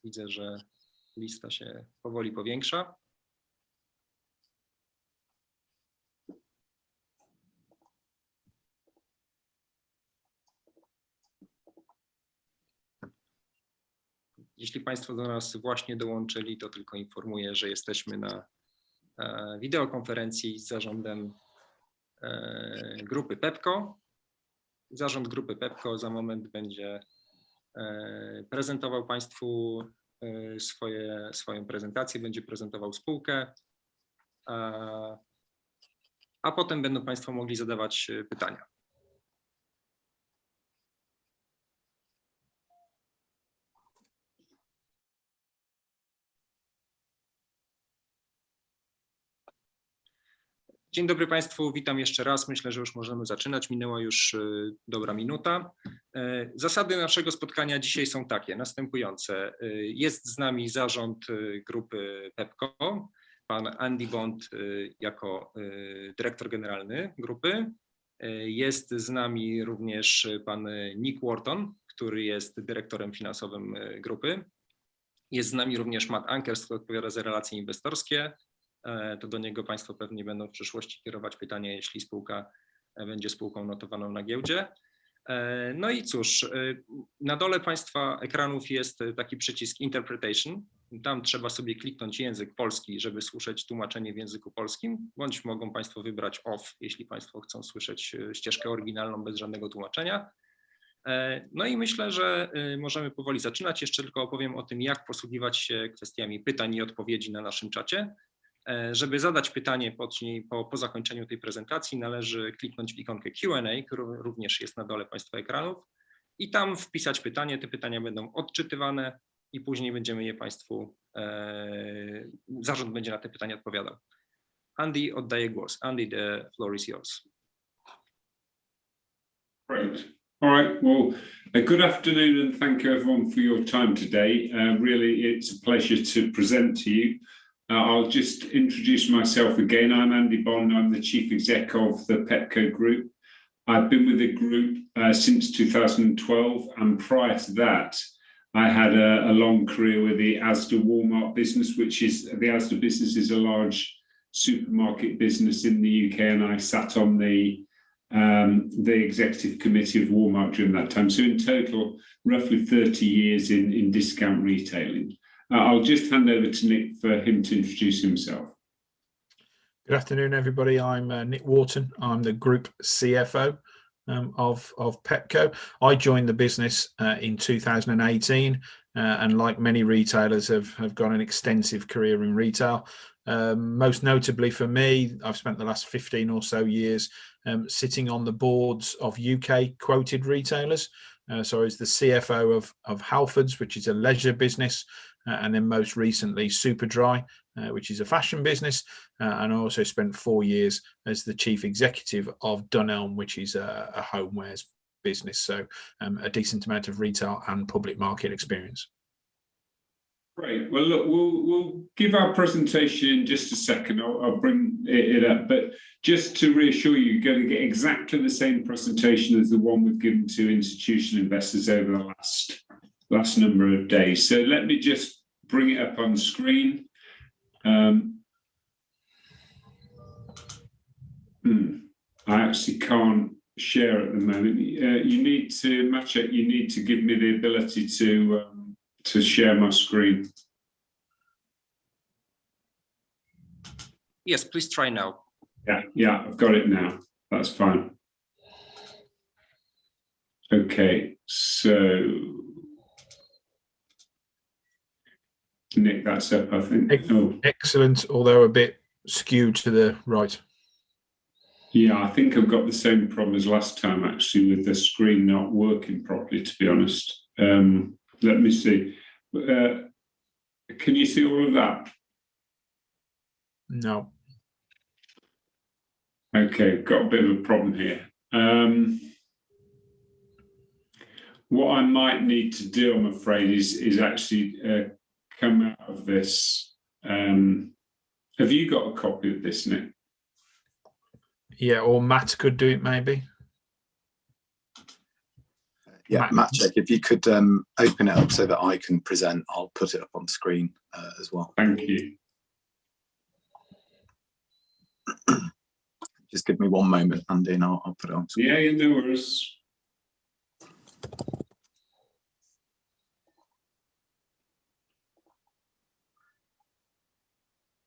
Widzę, że lista się powoli powiększa. Jeśli Państwo do nas właśnie dołączyli, to tylko informuję, że jesteśmy na wideokonferencji z zarządem grupy Pepco. Zarząd grupy Pepco za moment będzie prezentował Państwu swoją prezentację, będzie prezentował spółkę, a potem będą Państwo mogli zadawać pytania. Dzień dobry Państwu, witam jeszcze raz. Myślę, że już możemy zaczynać. Minęła już dobra minuta. Zasady naszego spotkania dzisiaj są takie, następujące. Jest z nami zarząd grupy Pepco, pan Andy Bond jako dyrektor generalny grupy. Jest z nami również pan Nick Wharton, który jest dyrektorem finansowym grupy. Jest z nami również Matt Ankers, który odpowiada za relacje inwestorskie. To do niego Państwo pewnie będą w przyszłości kierować pytania, jeśli spółka będzie spółką notowaną na giełdzie. No i cóż, na dole Państwa ekranów jest taki przycisk Interpretation. Tam trzeba sobie kliknąć język polski, żeby słyszeć tłumaczenie w języku polskim, bądź mogą Państwo wybrać OFF, jeśli Państwo chcą słyszeć ścieżkę oryginalną bez żadnego tłumaczenia. No i myślę, że możemy powoli zaczynać. Jeszcze tylko opowiem o tym, jak posługiwać się kwestiami pytań i odpowiedzi na naszym czacie. Żeby zadać pytanie po zakończeniu tej prezentacji, należy kliknąć w ikonkę Q&A, która również jest na dole Państwa ekranów, i tam wpisać pytanie. Te pytania będą odczytywane i później będziemy je Państwu, zarząd będzie na te pytania odpowiadał. Andy, oddaję głos. Andy, the floor is yours. Great. All right. Well, good afternoon and thank you everyone for your time today. Really, it's a pleasure to present to you. I'll just introduce myself again. I'm Andy Bond. I'm the Chief Exec of the Pepco Group. I've been with the group since 2012, and prior to that, I had a long career with the Asda Walmart business, which is the Asda business is a large supermarket business in the UK, and I sat on the executive committee of Walmart during that time. So in total, roughly 30 years in discount retailing. I'll just hand over to Nick for him to introduce himself. Good afternoon, everybody. I'm Nick Wharton. I'm the Group CFO of Pepco. I joined the business in 2018 and like many retailers have got an extensive career in retail. Most notably for me, I've spent the last 15 or so years sitting on the boards of UK quoted retailers. So I was the CFO of Halfords, which is a leisure business, and then most recently Superdry, which is a fashion business, and I also spent 4 years as the chief executive of Dunelm, which is a homewares business. So a decent amount of retail and public market experience. Great. Well, look, we'll give our presentation in just a second. I'll bring it up, but just to reassure you, you're going to get exactly the same presentation as the one we've given to institutional investors over the last number of days. So let me just bring it up on screen. I actually can't share at the moment. You need to match it. You need to give me the ability to share my screen. Yes, please try now. Yeah, I've got it now. That's fine. Okay, so Nick, that's up, I think. Oh. Excellent, although a bit skewed to the right. Yeah, I think I've got the same problem as last time, actually, with the screen not working properly, to be honest. Let me see. Can you see all of that? No. Okay, got a bit of a problem here. What I might need to do, I'm afraid, is actually come out of this. Have you got a copy of this, Nick? Yeah, or Matt could do it, maybe. Yeah, Maciek, if you could open it up so that I can present, I'll put it up on screen as well. Thank you. Just give me one moment, Andy, and I'll put it on screen. Yeah, no worries.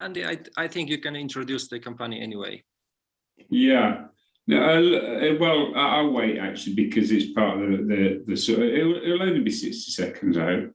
Andy, I think you can introduce the company anyway. Yeah. No, well, I'll wait actually because it's part of the sort. It'll only be 60 seconds, I hope.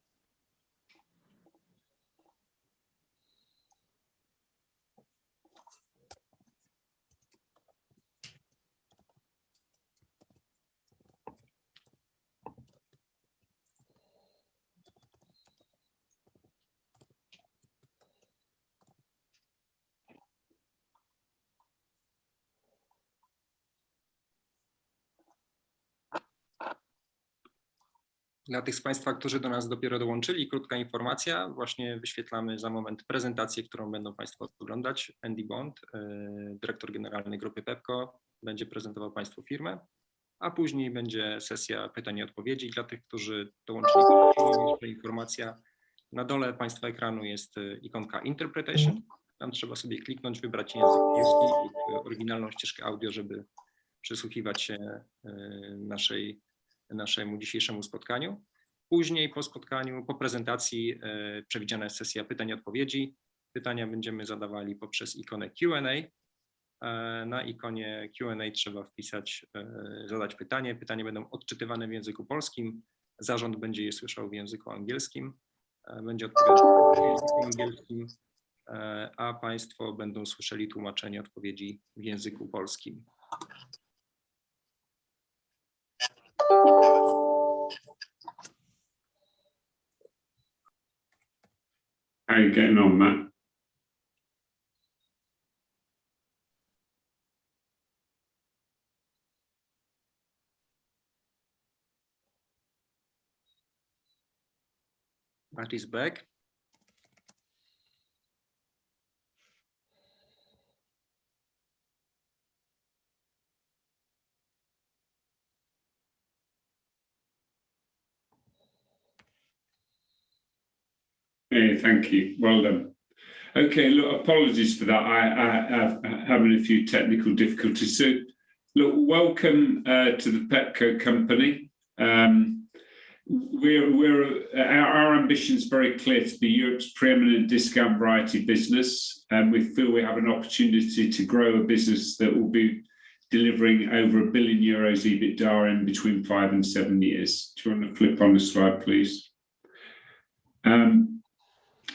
Dla tych z Państwa, którzy do nas dopiero dołączyli, krótka informacja. Właśnie wyświetlamy za moment prezentację, którą będą Państwo oglądać. Andy Bond, dyrektor generalny grupy Pepco, będzie prezentował Państwu firmę, a później będzie sesja pytań i odpowiedzi. Dla tych, którzy dołączyli, jeszcze informacja. Na dole Państwa ekranu jest ikonka Interpretation. Tam trzeba sobie kliknąć, wybrać język angielski lub oryginalną ścieżkę audio, żeby przysłuchiwać się naszemu dzisiejszemu spotkaniu. Później po spotkaniu, po prezentacji przewidziana jest sesja pytań i odpowiedzi. Pytania będziemy zadawali poprzez ikonę Q&A. Na ikonie Q&A trzeba wpisać, zadać pytanie. Pytania będą odczytywane w języku polskim. Zarząd będzie je słyszał w języku angielskim. Będzie odpowiadał w języku angielskim, a Państwo będą słyszeli tłumaczenie odpowiedzi w języku polskim. How are you getting on, Matt? Matt is back. Hey, thank you. Well done. Okay, look, apologies for that. I'm having a few technical difficulties. So, look, welcome to the Pepco company. Our ambition is very clear to be Europe's preeminent discount variety business, and we feel we have an opportunity to grow a business that will be delivering over €1 billion EBITDA in between 5 and 7 years. Do you want to flip on the slide, please?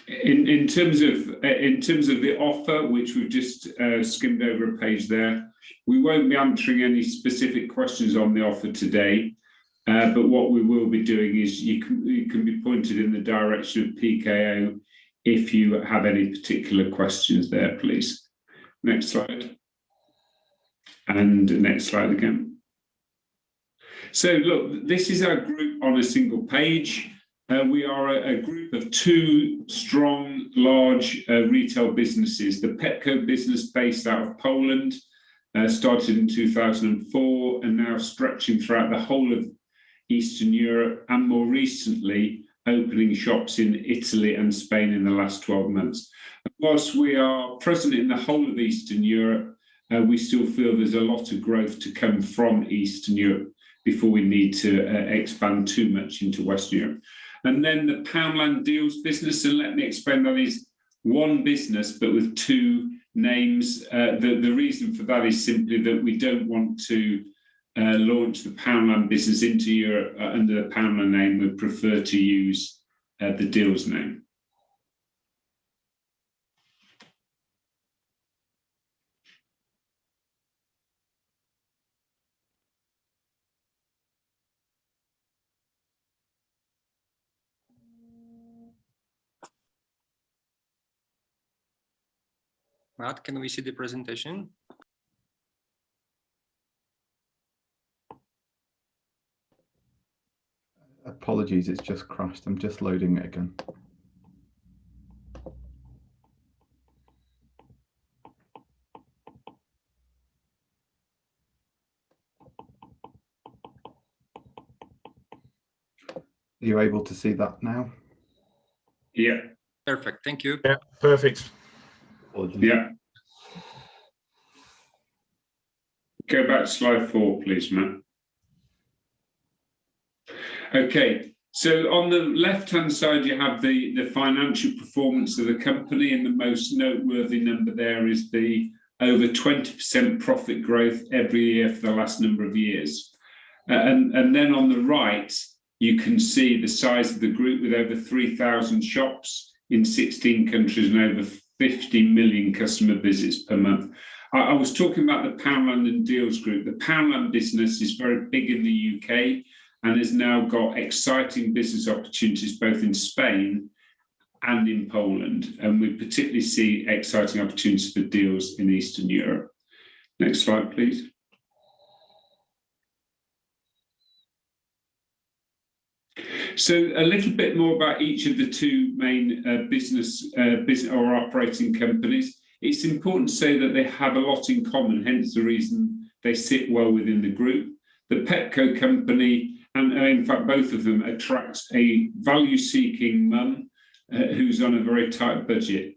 In terms of the offer, which we've just skimmed over a page there, we won't be answering any specific questions on the offer today, but what we will be doing is you can be pointed in the direction of PKO if you have any particular questions there, please. Next slide. And next slide again. So look, this is our group on a single page. We are a group of two strong, large retail businesses. The Pepco business based out of Poland, started in 2004 and now stretching throughout the whole of Eastern Europe and more recently opening shops in Italy and Spain in the last 12 months. Whilst we are present in the whole of Eastern Europe, we still feel there's a lot of growth to come from Eastern Europe before we need to expand too much into Western Europe. And then the Poundland Deals business, and let me explain, that is one business but with two names. The reason for that is simply that we don't want to launch the Poundland business into Europe under the Poundland name. We prefer to use the Deals name. Matt, can we see the presentation? Apologies, it's just crashed. I'm just loading it again. you able to see that now? Yeah. Perfect. Thank you. Yeah, perfect. Yeah. Go back to slide 4, please, Matt. Okay, so on the left-hand side, you have the financial performance of the company, and the most noteworthy number there is the over 20% profit growth every year for the last number of years. And then on the right, you can see the size of the group with over 3,000 shops in 16 countries and over 50 million customer visits per month. I was talking about the Poundland and Deals group. The Poundland business is very big in the UK and has now got exciting business opportunities both in Spain and in Poland. And we particularly see exciting opportunities for Deals in Eastern Europe. Next slide, please. So a little bit more about each of the two main business or operating companies. It's important to say that they have a lot in common, hence the reason they sit well within the group. The Pepco company, and in fact both of them, attracts a value-seeking mum who's on a very tight budget.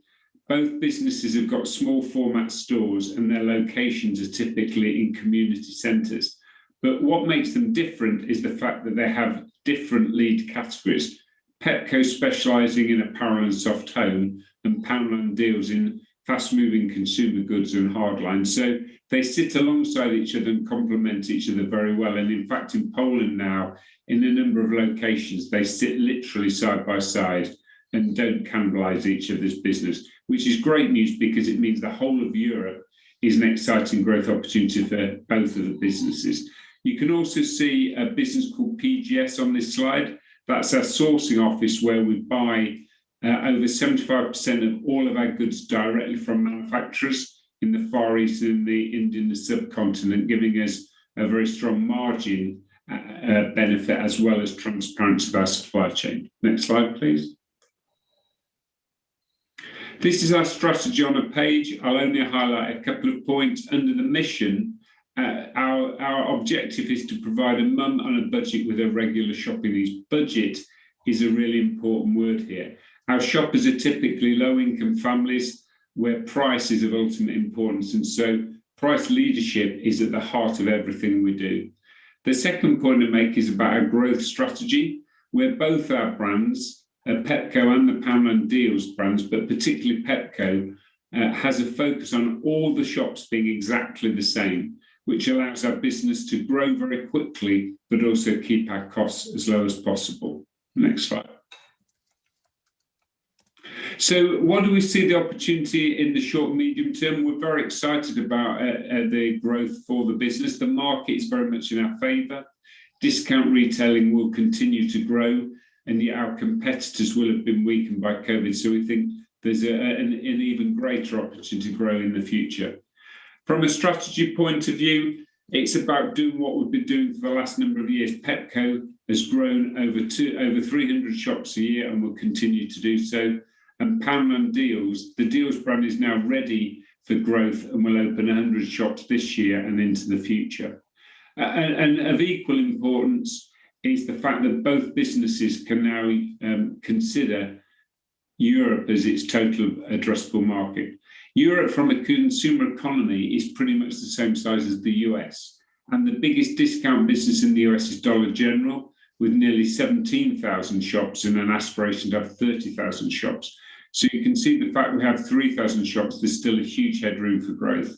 Both businesses have got small format stores and their locations are typically in community centres. But what makes them different is the fact that they have different lead categories. Pepco specialising in apparel and soft home, and Poundland Deals in fast-moving consumer goods and hardlines. So they sit alongside each other and complement each other very well. And in fact, in Poland now, in a number of locations, they sit literally side by side and don't cannibalise each other's business, which is great news because it means the whole of Europe is an exciting growth opportunity for both of the businesses. You can also see a business called PGS on this slide. That's our sourcing office where we buy over 75% of all of our goods directly from manufacturers in the Far East and the Indian subcontinent, giving us a very strong margin benefit as well as transparency of our supply chain. Next slide, please. This is our strategy on a page. I'll only highlight a couple of points. Under the mission, our objective is to provide a mum on a budget with a regular shopping needs. Budget is a really important word here. Our shoppers are typically low-income families where price is of ultimate importance, and so price leadership is at the heart of everything we do. The second point to make is about our growth strategy, where both our brands, Pepco and the Poundland Deals brands, but particularly Pepco, has a focus on all the shops being exactly the same, which allows our business to grow very quickly, but also keep our costs as low as possible. Next slide. So what do we see the opportunity in the short and medium term? We're very excited about the growth for the business. The market is very much in our favour. Discount retailing will continue to grow, and yet our competitors will have been weakened by COVID. So we think there's an even greater opportunity to grow in the future. From a strategy point of view, it's about doing what we've been doing for the last number of years. Pepco has grown over 300 shops a year and will continue to do so. And Poundland Deals, the Deals brand is now ready for growth and will open 100 shops this year and into the future. And of equal importance is the fact that both businesses can now consider Europe as its total addressable market. Europe, from a consumer economy, is pretty much the same size as the US. And the biggest discount business in the US is Dollar General, with nearly 17,000 shops and an aspiration to have 30,000 shops. So you can see the fact we have 3,000 shops, there's still a huge headroom for growth.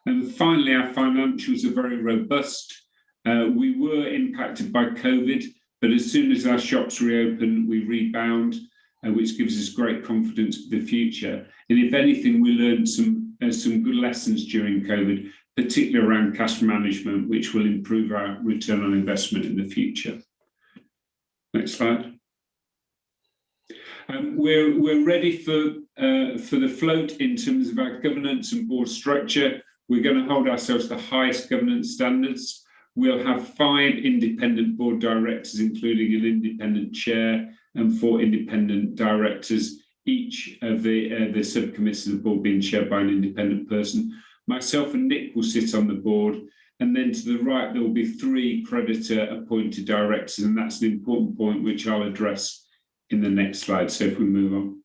And finally, our financials are very robust. We were impacted by COVID, but as soon as our shops reopen, we rebound, which gives us great confidence for the future. And if anything, we learned some good lessons during COVID, particularly around cash management, which will improve our return on investment in the future. Next slide. We're ready for the float in terms of our governance and board structure. We're going to hold ourselves to the highest governance standards. We'll have 5 independent board directors, including an independent chair and 4 independent directors, each of the subcommittees of the board being chaired by an independent person. Myself and Nick will sit on the board, And then to the right, there will be 3 creditor-appointed directors, and that's an important point which I'll address in the next slide. So if we move on.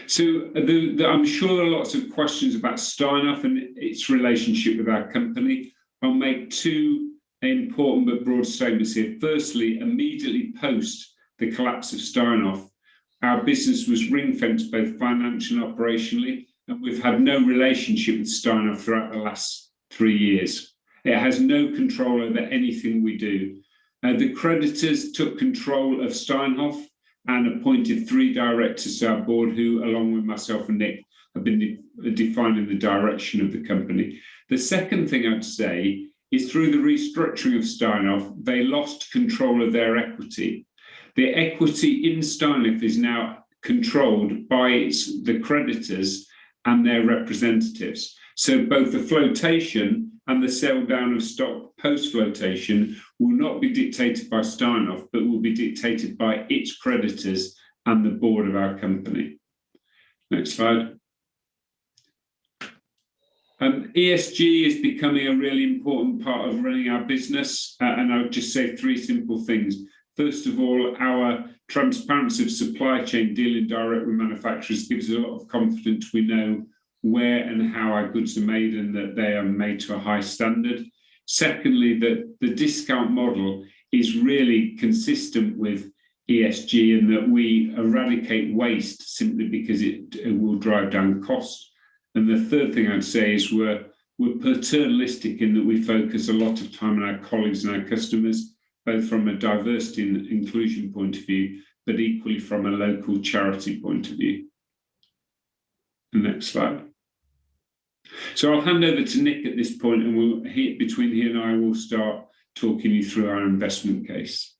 So I'm sure there are lots of questions about Steinhoff and its relationship with our company. I'll make 2 important but broad statements here. Firstly, immediately post the collapse of Steinhoff, our business was ring-fenced both financially and operationally, and we've had no relationship with Steinhoff throughout the last 3 years. It has no control over anything we do. The creditors took control of Steinhoff and appointed 3 directors to our board who, along with myself and Nick, have been defining the direction of the company. The second thing I'd say is through the restructuring of Steinhoff, they lost control of their equity. The equity in Steinhoff is now controlled by the creditors and their representatives. So both the flotation and the sell down of stock post-flotation will not be dictated by Steinhoff, but will be dictated by its creditors and the board of our company. Next slide. ESG is becoming a really important part of running our business, and I would just say 3 simple things. First of all, our transparency of supply chain dealing direct with manufacturers gives us a lot of confidence. We know where and how our goods are made and that they are made to a high standard. Secondly, that the discount model is really consistent with ESG and that we eradicate waste simply because it will drive down cost. And the third thing I'd say is we're paternalistic in that we focus a lot of time on our colleagues and our customers, both from a diversity and inclusion point of view, but equally from a local charity point of view. The next slide. So I'll hand over to Nick at this point, and we'll between he and I will start talking you through our investment case.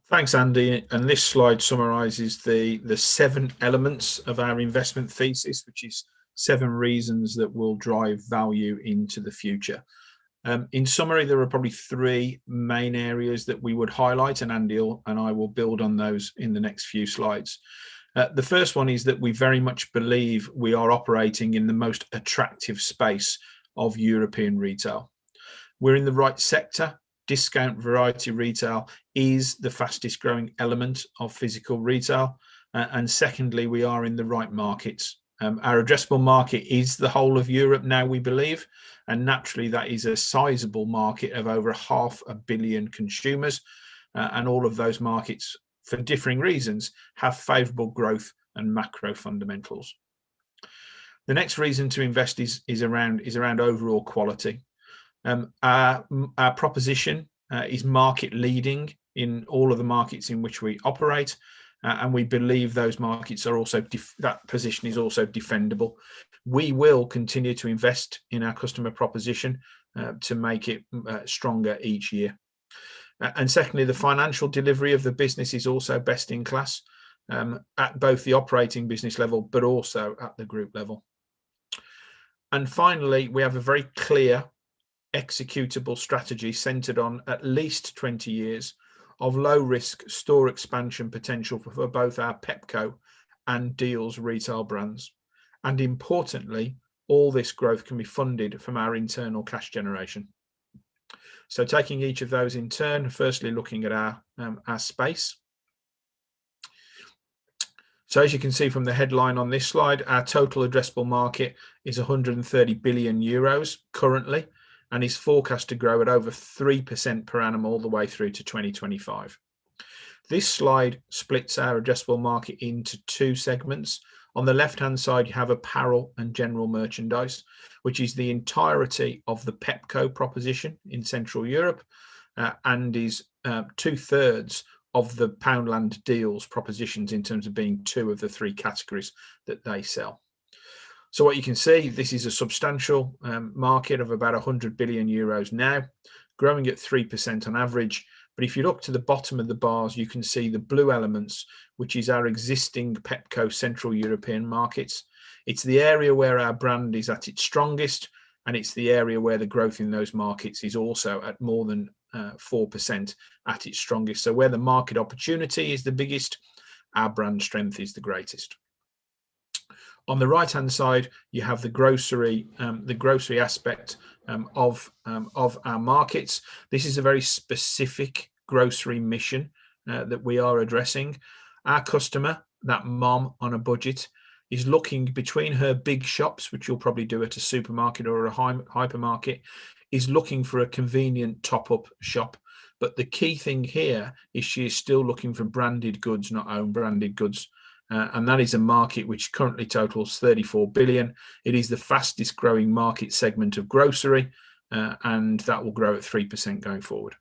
Thanks, Andy. And this slide summarises the 7 elements of our investment thesis, which is 7 reasons that will drive value into the future. In summary, there are probably 3 main areas that we would highlight, and Andy and I will build on those in the next few slides. The first one is that we very much believe we are operating in the most attractive space of European retail. We're in the right sector. Discount variety retail is the fastest growing element of physical retail. And secondly, we are in the right markets. Our addressable market is the whole of Europe now, we believe, and naturally that is a sizable market of over 500 million consumers, and all of those markets, for differing reasons, have favourable growth and macro fundamentals. The next reason to invest is around overall quality. Our proposition is market leading in all of the markets in which we operate, and we believe those markets are also that position is also defendable. We will continue to invest in our customer proposition to make it stronger each year. And secondly, the financial delivery of the business is also best in class at both the operating business level, but also at the group level. And finally, we have a very clear executable strategy centered on at least 20 years of low risk store expansion potential for both our Pepco and Dealz retail brands. And importantly, all this growth can be funded from our internal cash generation. So taking each of those in turn, firstly looking at our space. So as you can see from the headline on this slide, our total addressable market is 130 billion euros currently, and is forecast to grow at over 3% per annum all the way through to 2025. This slide splits our addressable market into 2 segments. On the left-hand side, you have apparel and general merchandise, which is the entirety of the Pepco proposition in Central Europe, and is 2/3 of the Poundland Dealz propositions in terms of being 2 of the 3 categories that they sell. So what you can see, this is a substantial market of about 100 billion euros now, growing at 3% on average. But if you look to the bottom of the bars, you can see the blue elements, which is our existing Pepco Central European markets. It's the area where our brand is at its strongest, and it's the area where the growth in those markets is also at more than 4% at its strongest. So where the market opportunity is the biggest, our brand strength is the greatest. On the right-hand side, you have the grocery aspect of our markets. This is a very specific grocery mission that we are addressing. Our customer, that mom on a budget, is looking between her big shops, which you'll probably do at a supermarket or a hypermarket, is looking for a convenient top-up shop. But the key thing here is she is still looking for branded goods, not own branded goods. And that is a market which currently totals 34 billion. It is the fastest growing market segment of grocery, and that will grow at 3% going forward.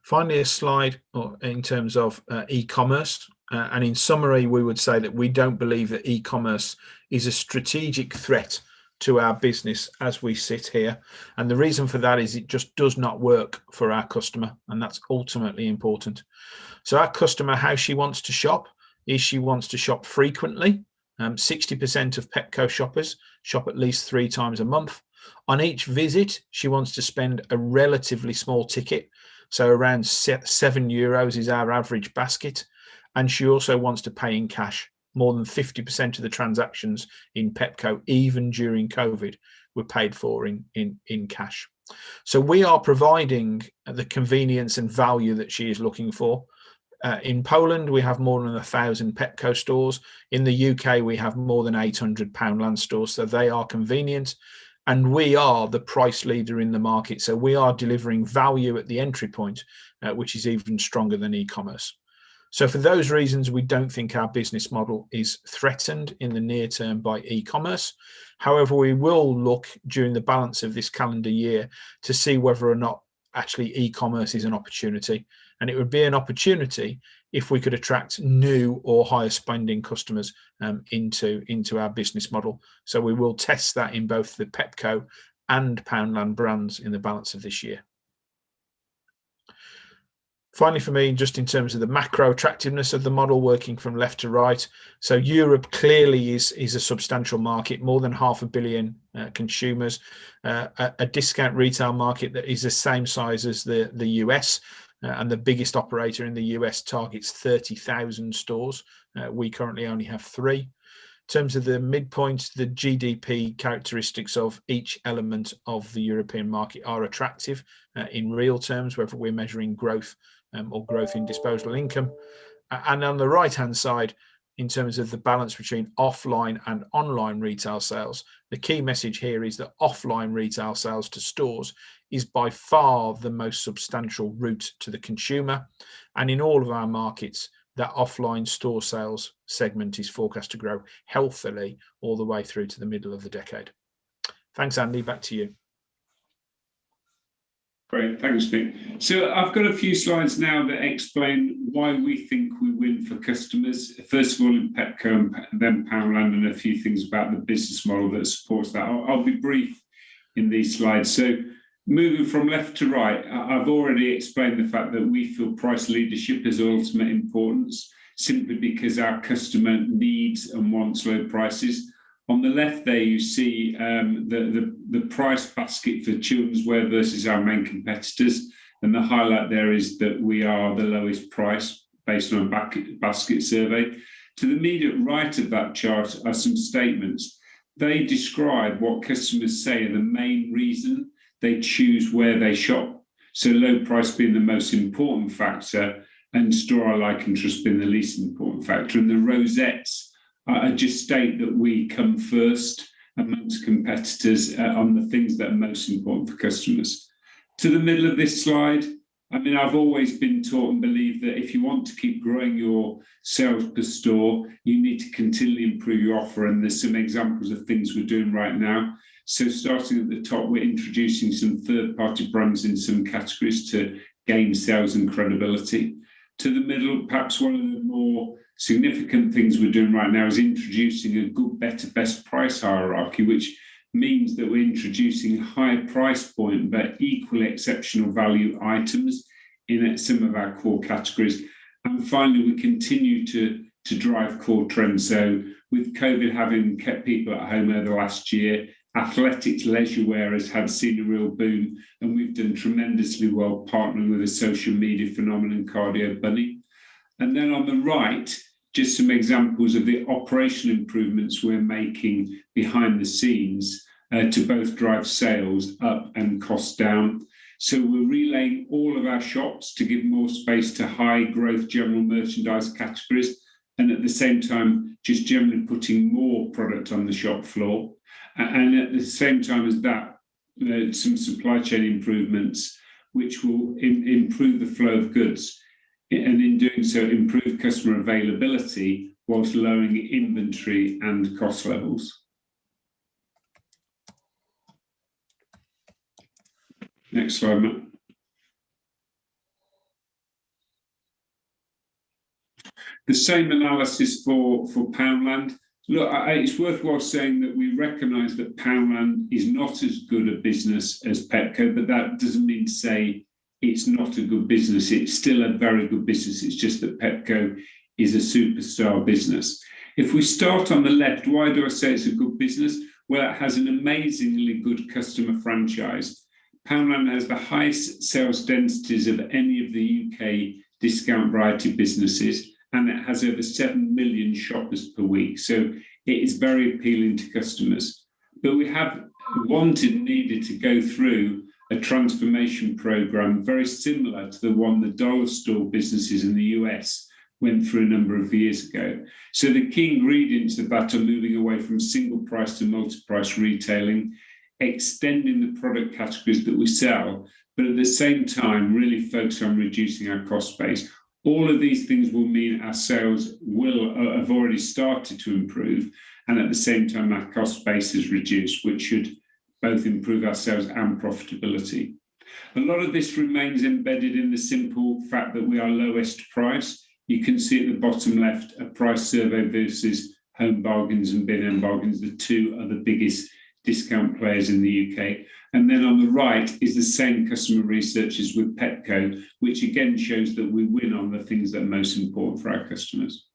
Finally, a slide in terms of e-commerce. And in summary, we would say that we don't believe that e-commerce is a strategic threat to our business as we sit here. And the reason for that is it just does not work for our customer. And that's ultimately important. So our customer, how she wants to shop is she wants to shop frequently. 60% of Pepco shoppers shop at least 3 times a month. On each visit, she wants to spend a relatively small ticket. So around €7 is our average basket. And she also wants to pay in cash. More than 50% of the transactions in Pepco, even during COVID, were paid for in cash. So we are providing the convenience and value that she is looking for. In Poland, we have more than 1,000 Pepco stores. In the UK, we have more than 800 Poundland stores. So they are convenient. And we are the price leader in the market. So we are delivering value at the entry point, which is even stronger than e-commerce. So for those reasons, we don't think our business model is threatened in the near term by e-commerce. However, we will look during the balance of this calendar year to see whether or not actually e-commerce is an opportunity. And it would be an opportunity if we could attract new or higher spending customers into our business model. So we will test that in both the Pepco and Poundland brands in the balance of this year. Finally, for me, just in terms of the macro attractiveness of the model, working from left to right. So Europe clearly is a substantial market, more than 500 million consumers, a discount retail market that is the same size as the US. And the biggest operator in the US targets 30,000 stores. We currently only have 3. In terms of the midpoint, the GDP characteristics of each element of the European market are attractive in real terms, whether we're measuring growth or growth in disposable income. And on the right-hand side, in terms of the balance between offline and online retail sales, the key message here is that offline retail sales to stores is by far the most substantial route to the consumer. And in all of our markets, that offline store sales segment is forecast to grow healthily all the way through to the middle of the decade. Thanks, Andy. Back to you. Great, thanks, Nick. So I've got a few slides now that explain why we think we win for customers. First of all, in Pepco and then Poundland, and a few things about the business model that supports that. I'll be brief in these slides. So moving from left to right, I've already explained the fact that we feel price leadership is of ultimate importance, simply because our customer needs and wants low prices. On the left there, you see the price basket for children's wear versus our main competitors. And the highlight there is that we are the lowest price based on a basket survey. To the immediate right of that chart are some statements. They describe what customers say are the main reason they choose where they shop. So low price being the most important factor and store I like and trust being the least important factor. And the rosettes just state that we come first amongst competitors on the things that are most important for customers. To the middle of this slide, I mean, I've always been taught and believe that if you want to keep growing your sales per store, you need to continually improve your offer. And there's some examples of things we're doing right now. So starting at the top, we're introducing some third-party brands in some categories to gain sales and credibility. To the middle, perhaps one of the more significant things we're doing right now is introducing a good, better, best price hierarchy, which means that we're introducing higher price point but equally exceptional value items in some of our core categories. And finally, we continue to drive core trends. So with COVID having kept people at home over the last year, athletics, leisure wear has seen a real boom, and we've done tremendously well partnering with a social media phenomenon, Cardio Bunny. And then on the right, just some examples of the operational improvements we're making behind the scenes to both drive sales up and costs down. So we're relaying all of our shops to give more space to high growth general merchandise categories, and at the same time, just generally putting more product on the shop floor. And at the same time as that, some supply chain improvements, which will improve the flow of goods, and in doing so, improve customer availability whilst lowering inventory and cost levels. Next slide, Matt. The same analysis for Poundland. Look, it's worthwhile saying that we recognise that Poundland is not as good a business as Pepco, but that doesn't mean to say it's not a good business. It's still a very good business. It's just that Pepco is a superstar business. If we start on the left, why do I say it's a good business? Well, it has an amazingly good customer franchise. Poundland has the highest sales densities of any of the UK discount variety businesses, and it has over 7 million shoppers per week. So it is very appealing to customers. But we have wanted and needed to go through a transformation program very similar to the one the dollar store businesses in the US went through a number of years ago. So the key ingredients of that are moving away from single price to multi-price retailing, extending the product categories that we sell, but at the same time really focus on reducing our cost base. All of these things will mean our sales will have already started to improve, and at the same time our cost base is reduced, which should both improve our sales and profitability. A lot of this remains embedded in the simple fact that we are lowest price. You can see at the bottom left a price survey versus Home Bargains and B&M Bargains, the two are the biggest discount players in the UK. And then on the right is the same customer research as with Pepco, which again shows that we win on the things that are most important for our customers.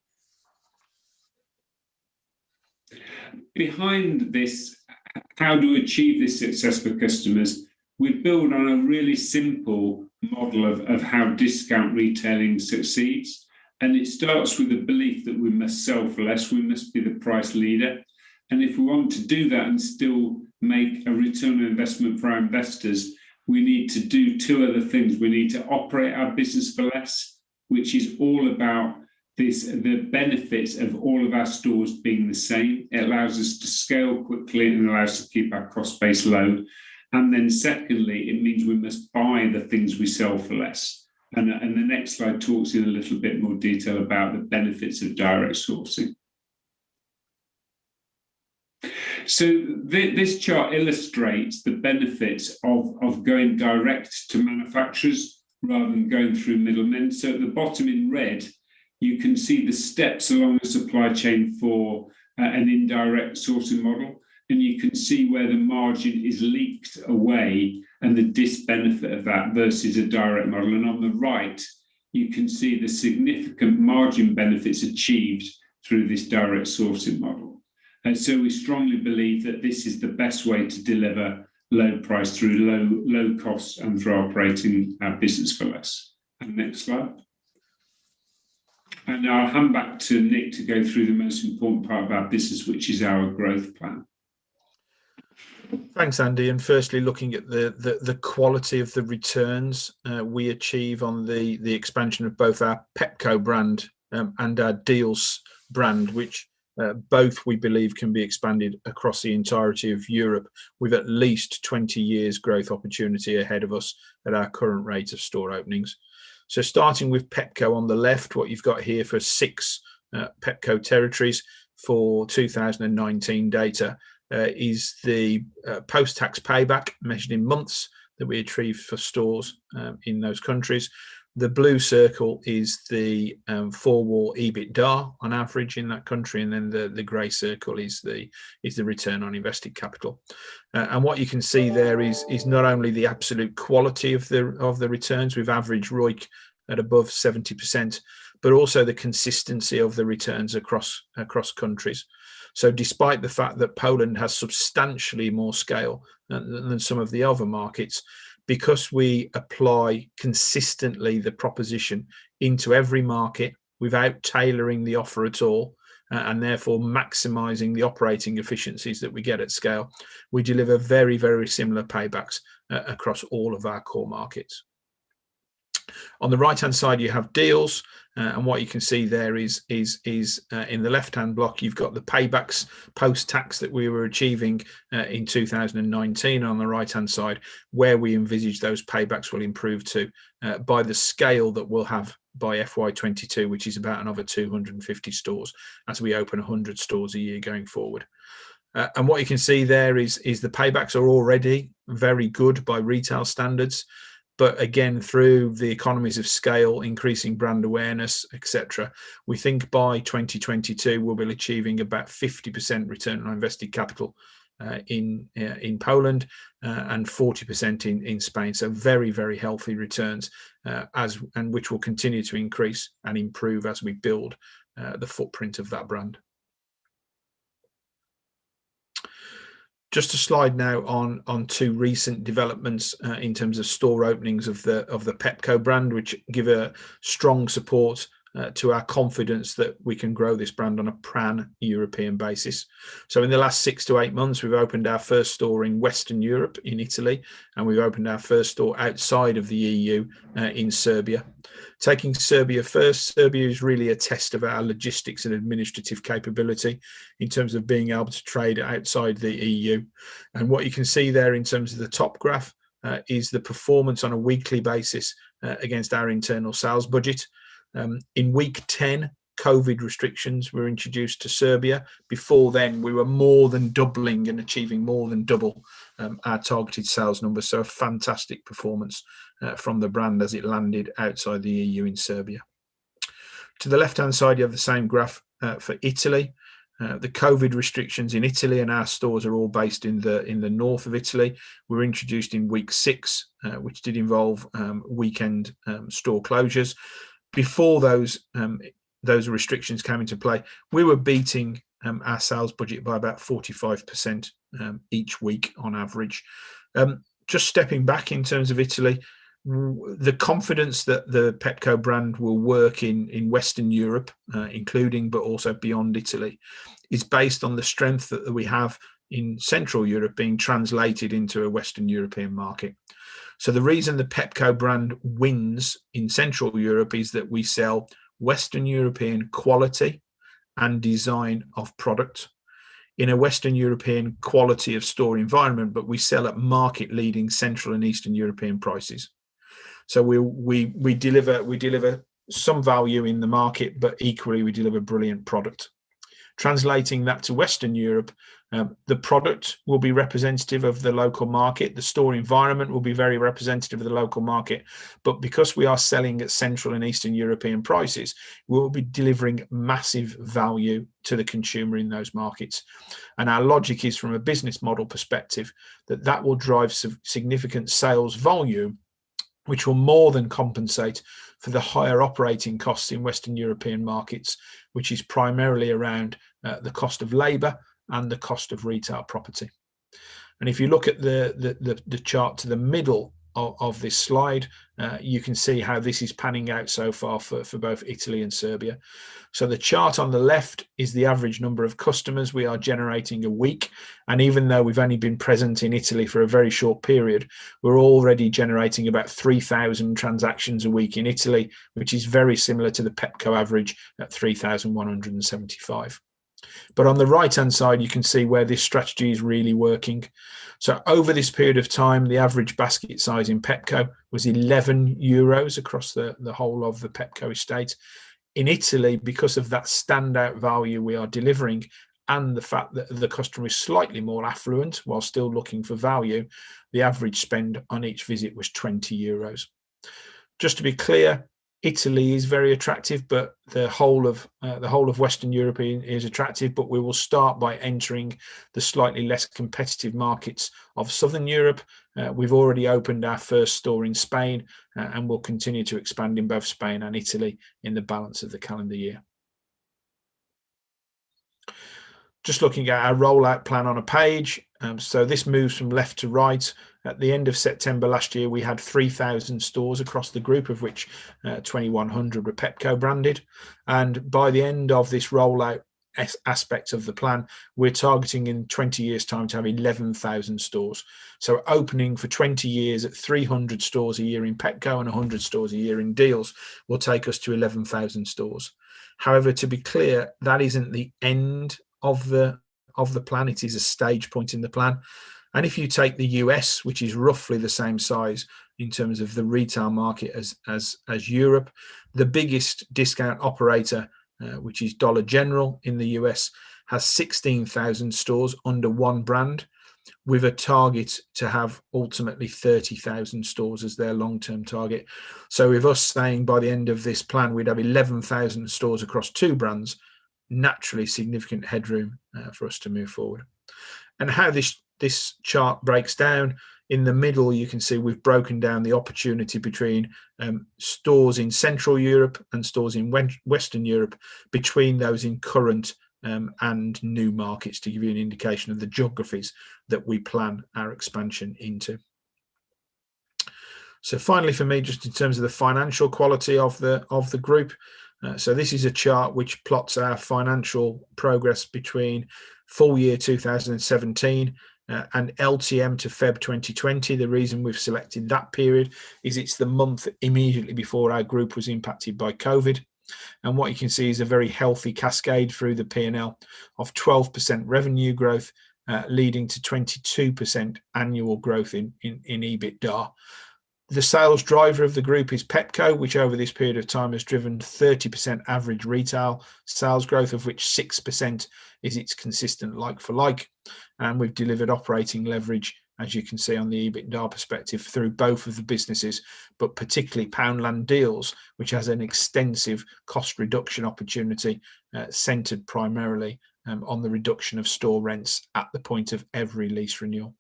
Behind this, how to achieve this success for customers, we build on a really simple model of how discount retailing succeeds. And it starts with the belief that we must sell for less, we must be the price leader. And if we want to do that and still make a return on investment for our investors, we need to do two other things. We need to operate our business for less, which is all about the benefits of all of our stores being the same. It allows us to scale quickly and allows us to keep our cost base low. And then secondly, it means we must buy the things we sell for less. And the next slide talks in a little bit more detail about the benefits of direct sourcing. So this chart illustrates the benefits of going direct to manufacturers rather than going through middlemen. So at the bottom in red, you can see the steps along the supply chain for an indirect sourcing model. And you can see where the margin is leaked away and the disbenefit of that versus a direct model. And on the right, you can see the significant margin benefits achieved through this direct sourcing model. And so we strongly believe that this is the best way to deliver low price through low costs and through operating our business for less. And next slide. And I'll hand back to Nick to go through the most important part of our business, which is our growth plan. Thanks, Andy. And firstly, looking at the quality of the returns we achieve on the expansion of both our Pepco brand and our Deals brand, which both we believe can be expanded across the entirety of Europe with at least 20 years growth opportunity ahead of us at our current rate of store openings. So starting with Pepco on the left, what you've got here for 6 Pepco territories for 2019 data is the post-tax payback measured in months that we achieved for stores in those countries. The blue circle is the 4-wall EBITDA on average in that country, and then the grey circle is the return on invested capital. And what you can see there is not only the absolute quality of the returns with average ROIC at above 70%, but also the consistency of the returns across countries. So despite the fact that Poland has substantially more scale than some of the other markets, because we apply consistently the proposition into every market without tailoring the offer at all, and therefore maximising the operating efficiencies that we get at scale, we deliver very, very similar paybacks across all of our core markets. On the right-hand side, you have deals, and what you can see there is in the left-hand block, you've got the paybacks post-tax that we were achieving in 2019 on the right-hand side, where we envisage those paybacks will improve to by the scale that we'll have by FY22, which is about another 250 stores as we open 100 stores a year going forward. And what you can see there is the paybacks are already very good by retail standards. But again, through the economies of scale, increasing brand awareness, etc., we think by 2022 we'll be achieving about 50% return on invested capital in Poland and 40% in Spain. So very, very healthy returns, and which will continue to increase and improve as we build the footprint of that brand. Just a slide now on two recent developments in terms of store openings of the Pepco brand, which give a strong support to our confidence that we can grow this brand on a pan-European basis. So in the last 6 to 8 months, we've opened our first store in Western Europe, in Italy, and we've opened our first store outside of the EU in Serbia. Taking Serbia first, Serbia is really a test of our logistics and administrative capability in terms of being able to trade outside the EU. And what you can see there in terms of the top graph is the performance on a weekly basis against our internal sales budget. In week 10, COVID restrictions were introduced to Serbia. Before then, we were more than doubling and achieving more than double our targeted sales numbers. So a fantastic performance from the brand as it landed outside the EU in Serbia. To the left-hand side, you have the same graph for Italy. The COVID restrictions in Italy, and our stores are all based in the north of Italy, were introduced in week 6, which did involve weekend store closures. Before those restrictions came into play, we were beating our sales budget by about 45% each week on average. Just stepping back in terms of Italy, the confidence that the Pepco brand will work in Western Europe, including but also beyond Italy, is based on the strength that we have in Central Europe being translated into a Western European market. So the reason the Pepco brand wins in Central Europe is that we sell Western European quality and design of product in a Western European quality of store environment, but we sell at market-leading Central and Eastern European prices. So we deliver some value in the market, but equally we deliver brilliant product. Translating that to Western Europe, the product will be representative of the local market. The store environment will be very representative of the local market. But because we are selling at Central and Eastern European prices, we will be delivering massive value to the consumer in those markets. And our logic is, from a business model perspective, that will drive significant sales volume, which will more than compensate for the higher operating costs in Western European markets, which is primarily around the cost of labour and the cost of retail property. And if you look at the chart to the middle of this slide, you can see how this is panning out so far for both Italy and Serbia. So the chart on the left is the average number of customers we are generating a week. And even though we've only been present in Italy for a very short period, we're already generating about 3,000 transactions a week in Italy, which is very similar to the Pepco average at 3,175. But on the right-hand side, you can see where this strategy is really working. So over this period of time, the average basket size in Pepco was €11 across the whole of the Pepco estate. In Italy, because of that standout value we are delivering and the fact that the customer is slightly more affluent while still looking for value, the average spend on each visit was €20. Just to be clear, Italy is very attractive, but the whole of Western Europe is attractive. But we will start by entering the slightly less competitive markets of Southern Europe. We've already opened our first store in Spain, and we'll continue to expand in both Spain and Italy in the balance of the calendar year. Just looking at our rollout plan on a page. So this moves from left to right. At the end of September last year, we had 3,000 stores across the group, of which 2,100 were Pepco branded. And by the end of this rollout aspect of the plan, we're targeting in 20 years' time to have 11,000 stores. So opening for 20 years at 300 stores a year in Pepco and 100 stores a year in Deals will take us to 11,000 stores. However, to be clear, that isn't the end of the plan. It is a stage point in the plan. And if you take the US, which is roughly the same size in terms of the retail market as Europe, the biggest discount operator, which is Dollar General in the US, has 16,000 stores under one brand, with a target to have ultimately 30,000 stores as their long-term target. So with us saying by the end of this plan we'd have 11,000 stores across two brands, naturally significant headroom for us to move forward. And how this chart breaks down, in the middle you can see we've broken down the opportunity between stores in Central Europe and stores in Western Europe, between those in current and new markets, to give you an indication of the geographies that we plan our expansion into. So finally for me, just in terms of the financial quality of the group, so this is a chart which plots our financial progress between full year 2017 and LTM to Feb 2020. The reason we've selected that period is it's the month immediately before our group was impacted by COVID. And what you can see is a very healthy cascade through the P&L of 12% revenue growth, leading to 22% annual growth in EBITDA. The sales driver of the group is Pepco, which over this period of time has driven 30% average retail sales growth, of which 6% is its consistent like-for-like. And we've delivered operating leverage, as you can see on the EBITDA perspective, through both of the businesses, but particularly Poundland Deals, which has an extensive cost reduction opportunity centred primarily on the reduction of store rents at the point of every lease renewal.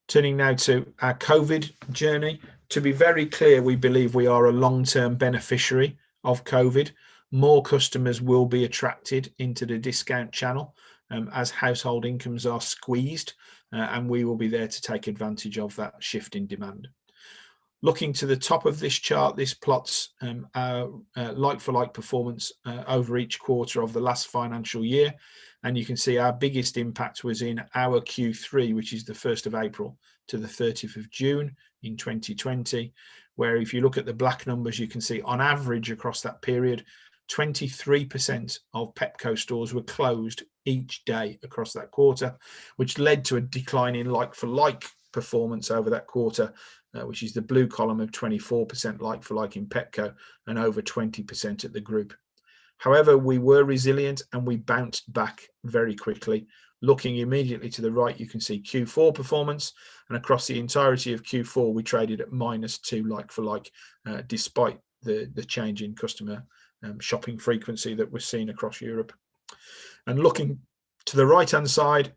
Turning now to our COVID journey. To be very clear, we believe we are a long-term beneficiary of COVID. More customers will be attracted into the discount channel as household incomes are squeezed, and we will be there to take advantage of that shift in demand. Looking to the top of this chart, this plots our like-for-like performance over each quarter of the last financial year. And you can see our biggest impact was in our Q3, which is the 1st of April to the 30th of June in 2020, where if you look at the black numbers, you can see on average across that period, 23% of Pepco stores were closed each day across that quarter, which led to a decline in like-for-like performance over that quarter, which is the blue column of 24% like-for-like in Pepco and over 20% at the group. However, we were resilient and we bounced back very quickly. Looking immediately to the right, you can see Q4 performance, and across the entirety of Q4, we traded at -2 like-for-like, despite the change in customer shopping frequency that we're seeing across Europe. And looking to the right-hand side,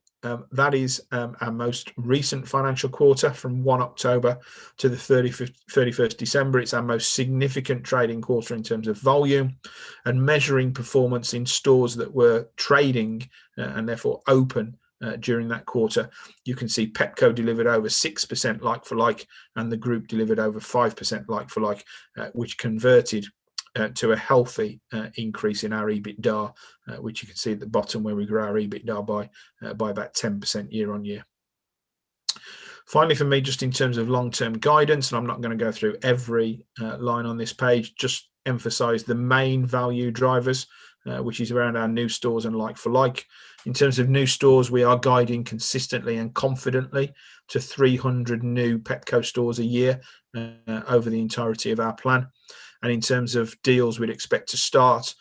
that is our most recent financial quarter from 1 October to the 31st December. It's our most significant trading quarter in terms of volume, and measuring performance in stores that were trading and therefore open during that quarter. You can see Pepco delivered over 6% like-for-like and the group delivered over 5% like-for-like, which converted to a healthy increase in our EBITDA, which you can see at the bottom, where we grew our EBITDA by about 10% year on year. Finally, for me, just in terms of long-term guidance, and I'm not going to go through every line on this page, just emphasize the main value drivers, which is around our new stores and like-for-like. In terms of new stores, we are guiding consistently and confidently to 300 new Pepco stores a year over the entirety of our plan. And in terms of deals, we'd expect to start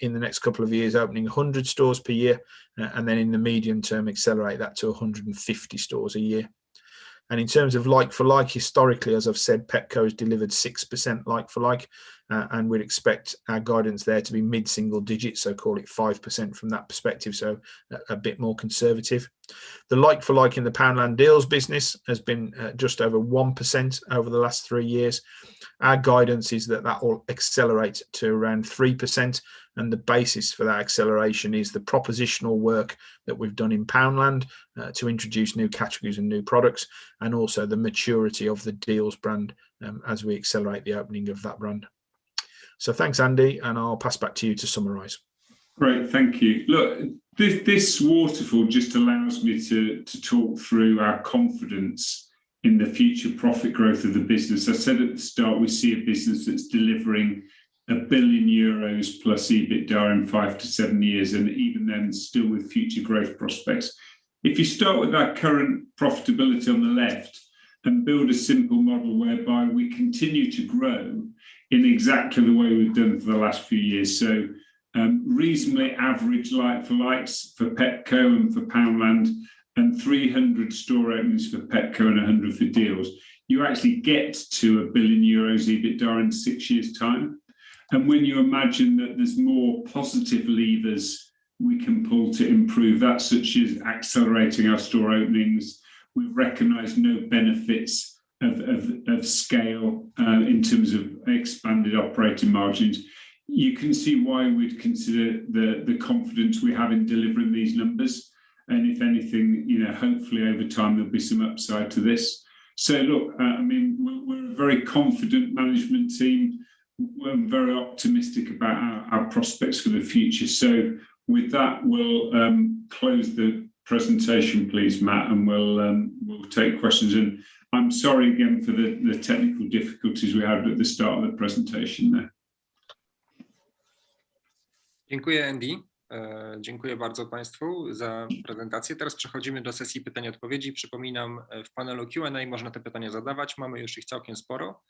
in the next couple of years opening 100 stores per year, and then in the medium term accelerate that to 150 stores a year. And in terms of like-for-like, historically, as I've said, Pepco has delivered 6% like-for-like, and we'd expect our guidance there to be mid-single digits, so call it 5% from that perspective, so a bit more conservative. The like-for-like in the Poundland Deals business has been just over 1% over the last 3 years. Our guidance is that that will accelerate to around 3%, And the basis for that acceleration is the propositional work that we've done in Poundland to introduce new categories and new products, and also the maturity of the Deals brand as we accelerate the opening of that brand. So thanks, Andy, and I'll pass back to you to summarise. Great, thank you. Look, this waterfall just allows me to talk through our confidence in the future profit growth of the business. I said at the start, we see a business that's delivering €1 billion plus EBITDA in 5 to 7 years, and even then still with future growth prospects. If you start with our current profitability on the left and build a simple model whereby we continue to grow in exactly the way we've done for the last few years. So reasonably average like-for-likes for Pepco and for Poundland, and 300 store openings for Pepco and 100 for Deals, you actually get to €1 billion EBITDA in 6 years' time. And when you imagine that there's more positive levers we can pull to improve that, such as accelerating our store openings, we've recognised no benefits of scale in terms of expanded operating margins. You can see why we'd consider the confidence we have in delivering these numbers. And if anything, hopefully over time there'll be some upside to this. So look, I mean, we're a very confident management team. We're very optimistic about our prospects for the future. So with that, we'll close the presentation, please, Matt, and we'll take questions. And I'm sorry again for the technical difficulties we had at the start of the presentation there. Dziękuję, Andy. Dziękuję bardzo Państwu za prezentację. Teraz przechodzimy do sesji pytań i odpowiedzi. Przypominam, w panelu Q&A można te pytania zadawać. Mamy już ich całkiem sporo.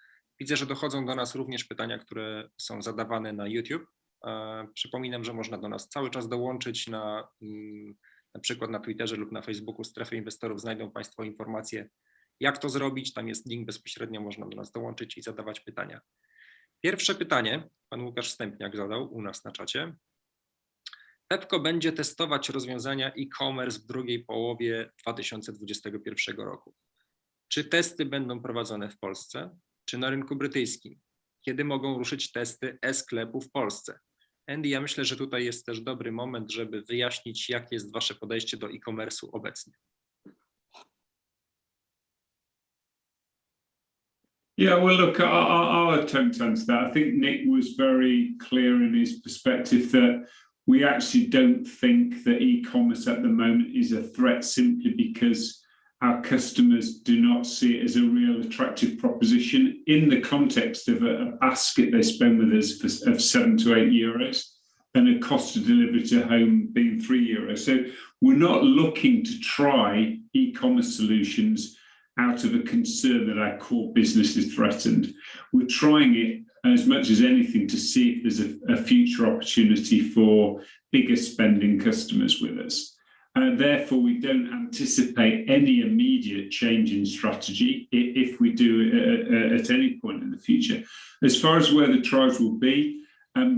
Widzę, że dochodzą do nas również pytania, które są zadawane na YouTube. Przypominam, że można do nas cały czas dołączyć na przykład na Twitterze lub na Facebooku Strefy Inwestorów. Znajdą Państwo informacje, jak to zrobić. Tam jest link bezpośrednio, można do nas dołączyć i zadawać pytania. Pierwsze pytanie pan Łukasz Stępniak zadał u nas na czacie. Pepco będzie testować rozwiązania e-commerce w drugiej połowie 2021 roku. Czy testy będą prowadzone w Polsce, czy na rynku brytyjskim? Kiedy mogą ruszyć testy e-sklepu w Polsce? Andy, ja myślę, że tutaj jest też dobry moment, żeby wyjaśnić, jakie jest Wasze podejście do e-commerce'u obecnie. Yeah, well, look, I'll attempt to answer that. I think Nick was very clear in his perspective that we actually don't think that e-commerce at the moment is a threat simply because our customers do not see it as a real attractive proposition in the context of a basket they spend with us of €7 to €8 and a cost of delivery to home being €3. So we're not looking to try e-commerce solutions out of a concern that our core business is threatened. We're trying it as much as anything to see if there's a future opportunity for bigger spending customers with us. Therefore, we don't anticipate any immediate change in strategy if we do at any point in the future. As far as where the trials will be,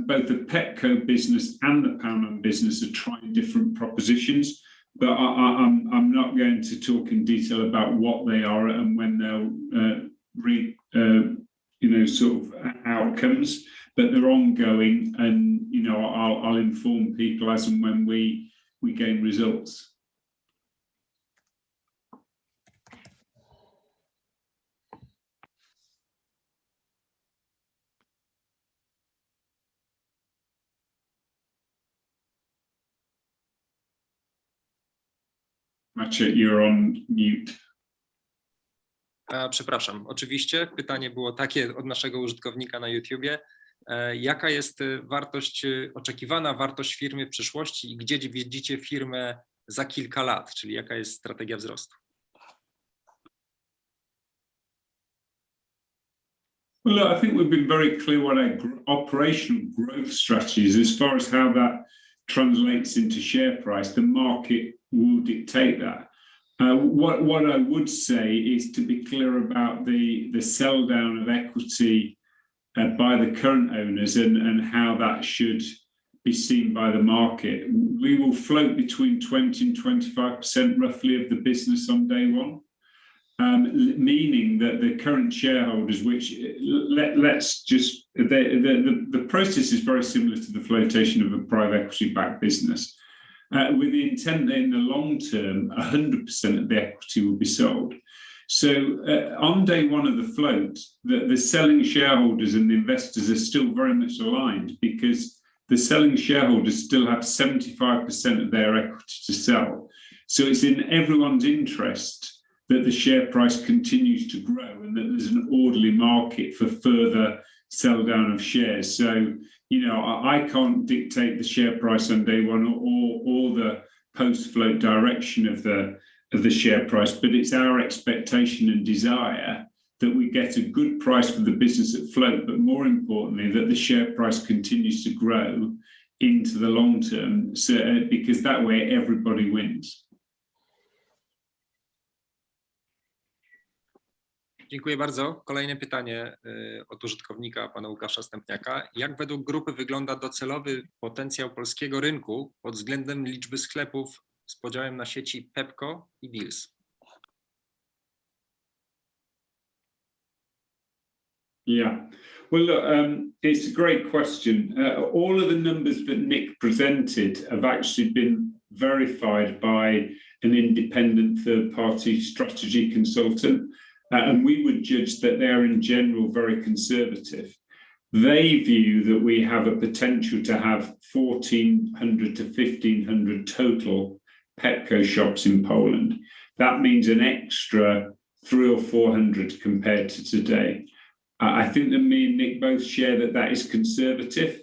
both the Pepco business and the Poundland business are trying different propositions, but I'm not going to talk in detail about what they are and when they'll sort of outcomes, but they're ongoing, and I'll inform people as and when we gain results. Maciej, you're on mute. Przepraszam, oczywiście pytanie było takie od naszego użytkownika na YouTubie. Jaka jest oczekiwana wartość firmy w przyszłości i gdzie widzicie firmę za kilka lat, czyli jaka jest strategia wzrostu? Well, look, I think we've been very clear what our operational growth strategy is. As far as how that translates into share price, the market will dictate that. What I would say is to be clear about the sell down of equity by the current owners and how that should be seen by the market. We will float between 20 and 25% roughly of the business on day one. meaning that the current shareholders, which the process is very similar to the flotation of a private equity-backed business, with the intent that in the long term, 100% of the equity will be sold. So on day one of the float, the selling shareholders and the investors are still very much aligned, because the selling shareholders still have 75% of their equity to sell. So it's in everyone's interest that the share price continues to grow and that there's an orderly market for further sell down of shares. So, you know, I can't dictate the share price on day one or the post-float direction of the share price, but it's our expectation and desire that we get a good price for the business at float, but more importantly, that the share price continues to grow into the long term, so, because that way everybody wins. Dziękuję bardzo. Kolejne pytanie od użytkownika, pana Łukasza Stępniaka. Jak według grupy wygląda docelowy potencjał polskiego rynku pod względem liczby sklepów z podziałem na sieci Pepco i Deals? Yeah, well, look, it's a great question. All of the numbers that Nick presented have actually been verified by an independent third-party strategy consultant, and we would judge that they're in general very conservative. They view that we have a potential to have 1,400 to 1,500 total Pepco shops in Poland. That means an extra 300 or 400 compared to today. I think that me and Nick both share that that is conservative,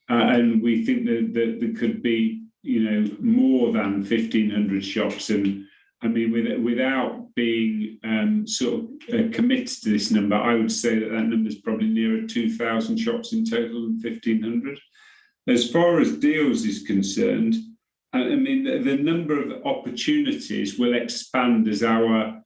and we think that there could be, you know, more than 1,500 shops. And I mean, without being sort of committed to this number, I would say that that number is probably nearer 2,000 shops in total than 1,500. As far as Deals is concerned, I mean, the number of opportunities will expand as our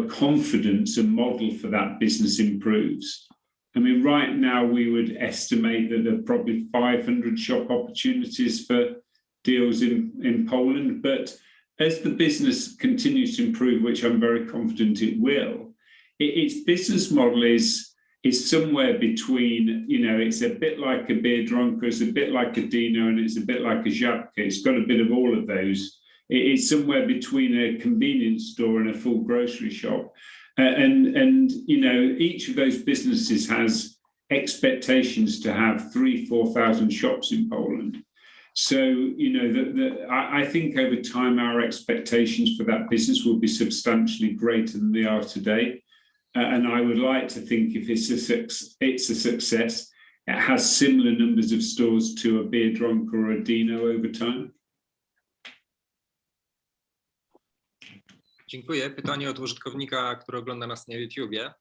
confidence and model for that business improves. I mean, right now we would estimate that there are probably 500 shop opportunities for Deals in Poland, but as the business continues to improve, which I'm very confident it will, its business model is somewhere between, you know, it's a bit like a Biedronka, it's a bit like a Dino, and it's a bit like a Żabka. It's got a bit of all of those. It's somewhere between a convenience store and a full grocery shop. And you know, each of those businesses has expectations to have 3,000-4,000 shops in Poland. So, you know, I think over time our expectations for that business will be substantially greater than they are today. And I would like to think if it's a success, it has similar numbers of stores to a Biedronka or a Dino over time. Dziękuję. Pytanie od użytkownika, który ogląda nas na YouTubie.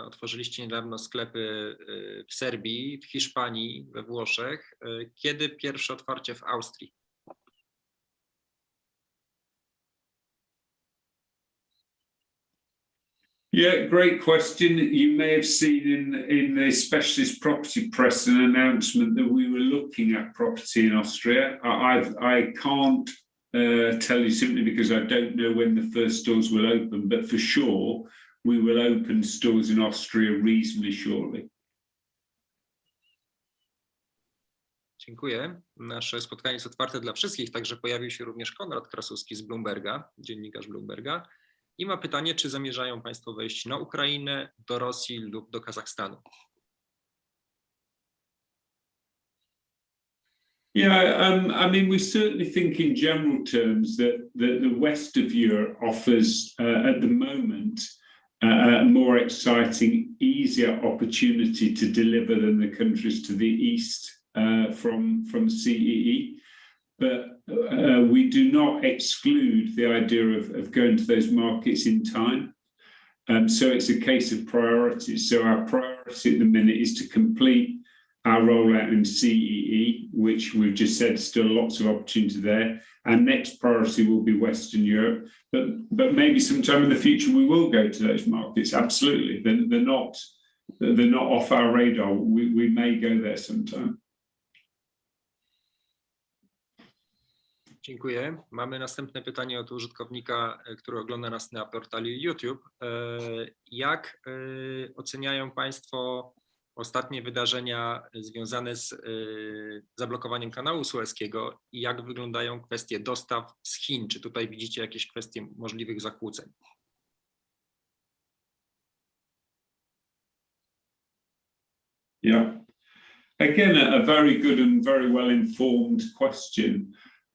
Otworzyliście niedawno sklepy w Serbii, w Hiszpanii, we Włoszech. Kiedy pierwsze otwarcie w Austrii? Yeah, great question. You may have seen in the specialist property press an announcement that we were looking at property in Austria. I can't tell you simply because I don't know when the first stores will open, but for sure we will open stores in Austria reasonably shortly. Dziękuję. Nasze spotkanie jest otwarte dla wszystkich, także pojawił się również Konrad Krasuski z Bloomberga, dziennikarz Bloomberga, i ma pytanie, czy zamierzają Państwo wejść na Ukrainę, do Rosji lub do Kazachstanu? Yeah, I mean, we certainly think in general terms that the west of Europe offers at the moment a more exciting, easier opportunity to deliver than the countries to the east from CEE. But we do not exclude the idea of going to those markets in time. So it's a case of priorities. So our priority at the minute is to complete our rollout in CEE, which we've just said still lots of opportunity there. Our next priority will be Western Europe, but maybe sometime in the future we will go to those markets. Absolutely, they're not off our radar. We may go there sometime. Dziękuję. Mamy następne pytanie od użytkownika, który ogląda nas na portalu YouTube. Jak oceniają Państwo ostatnie wydarzenia związane z zablokowaniem kanału sueskiego i jak wyglądają kwestie dostaw z Chin? Czy tutaj widzicie jakieś kwestie możliwych zakłóceń? Yeah. Again, a very good and very well-informed question.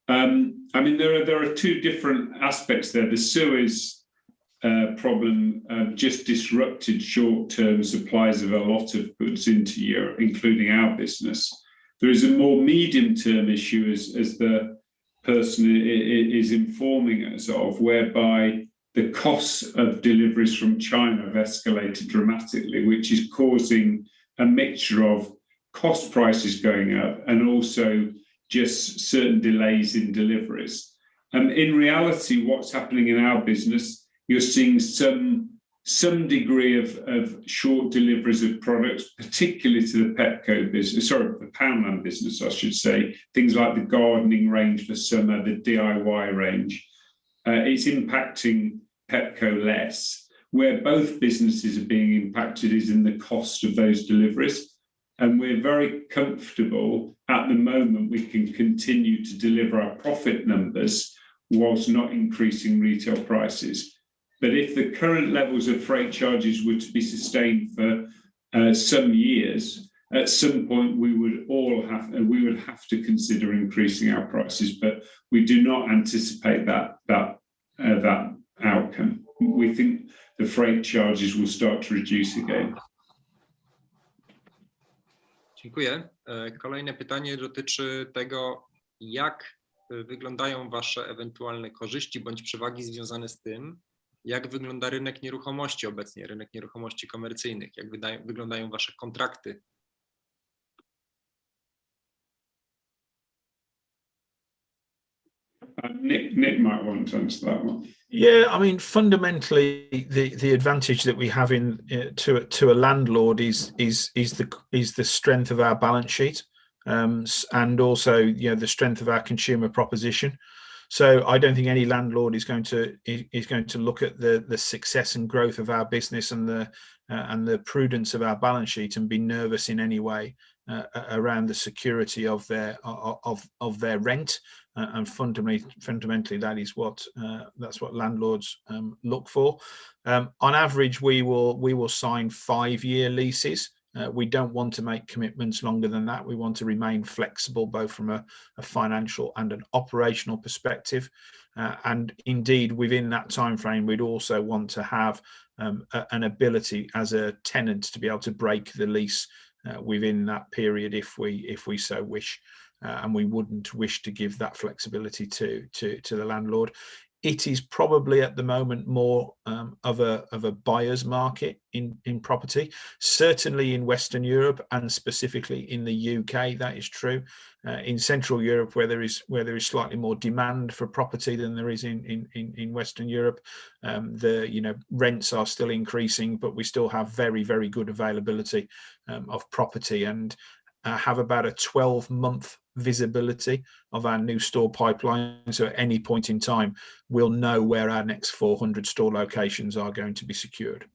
I mean, there are two different aspects there. The Suez problem just disrupted short-term supplies of a lot of goods into Europe, including our business. There is a more medium-term issue, as the person is informing us of, whereby the costs of deliveries from China have escalated dramatically, which is causing a mixture of cost prices going up and also just certain delays in deliveries. In reality, what's happening in our business, you're seeing some degree of short deliveries of products, particularly to the Pepco business, sorry, the Poundland business, I should say, things like the gardening range for summer, the DIY range. It's impacting Pepco less. Where both businesses are being impacted is in the cost of those deliveries. And we're very comfortable at the moment we can continue to deliver our profit numbers whilst not increasing retail prices. But if the current levels of freight charges were to be sustained for some years, at some point we would have to consider increasing our prices, but we do not anticipate that outcome. We think the freight charges will start to reduce again. Dziękuję. Kolejne pytanie dotyczy tego, jak wyglądają Wasze ewentualne korzyści bądź przewagi związane z tym, jak wygląda rynek nieruchomości obecnie, rynek nieruchomości komercyjnych, jak wyglądają Wasze kontrakty. Nick might want to answer that one. Yeah, I mean, fundamentally, the advantage that we have to a landlord is the strength of our balance sheet, and also the strength of our consumer proposition. So I don't think any landlord is going to look at the success and growth of our business and the prudence of our balance sheet and be nervous in any way around the security of their rent. And fundamentally, that's what landlords look for. On average, we will sign 5-year leases. We don't want to make commitments longer than that. We want to remain flexible, both from a financial and an operational perspective. And indeed, within that time frame, we'd also want to have an ability as a tenant to be able to break the lease within that period if we so wish. And we wouldn't wish to give that flexibility to the landlord. It is probably at the moment more of a buyer's market in property. Certainly in Western Europe and specifically in the UK, that is true. In Central Europe, where there is slightly more demand for property than there is in Western Europe, the rents are still increasing, but we still have very, very good availability of property and have about a 12-month visibility of our new store pipeline. So at any point in time, we'll know where our next 400 store locations are going to be secured.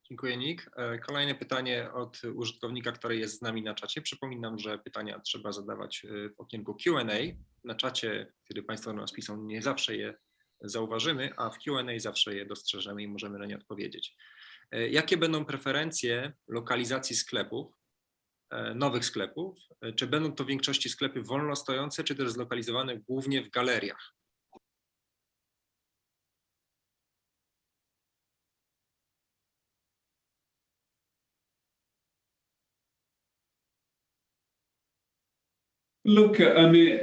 Dziękuję, Nick. Kolejne pytanie od użytkownika, który jest z nami na czacie. Przypominam, że pytania trzeba zadawać w okienku Q&A. Na czacie, kiedy Państwo do nas piszą, nie zawsze je zauważymy, a w Q&A zawsze je dostrzeżemy i możemy na nie odpowiedzieć. Jakie będą preferencje lokalizacji sklepów, nowych sklepów? Czy będą to w większości sklepy wolno stojące, czy też zlokalizowane głównie w galeriach? Look, I mean,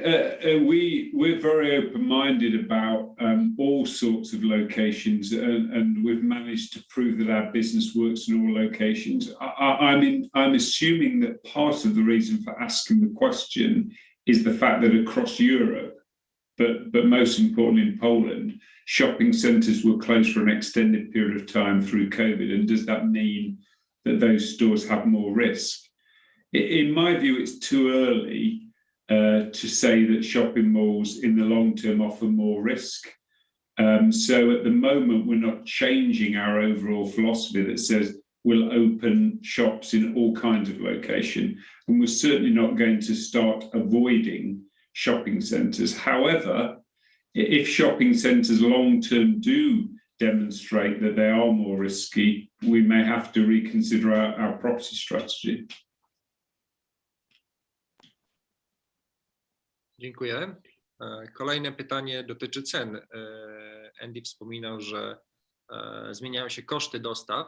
we're very open-minded about all sorts of locations, and we've managed to prove that our business works in all locations. I'm assuming that part of the reason for asking the question is the fact that across Europe, but most importantly in Poland, shopping centres were closed for an extended period of time through COVID. And does that mean that those stores have more risk? In my view, it's too early to say that shopping malls in the long term offer more risk. So at the moment, we're not changing our overall philosophy that says we'll open shops in all kinds of location. And we're certainly not going to start avoiding shopping centres. However, if shopping centres long term do demonstrate that they are more risky, we may have to reconsider our property strategy. Dziękuję. Kolejne pytanie dotyczy cen. Andy wspominał, że zmieniają się koszty dostaw.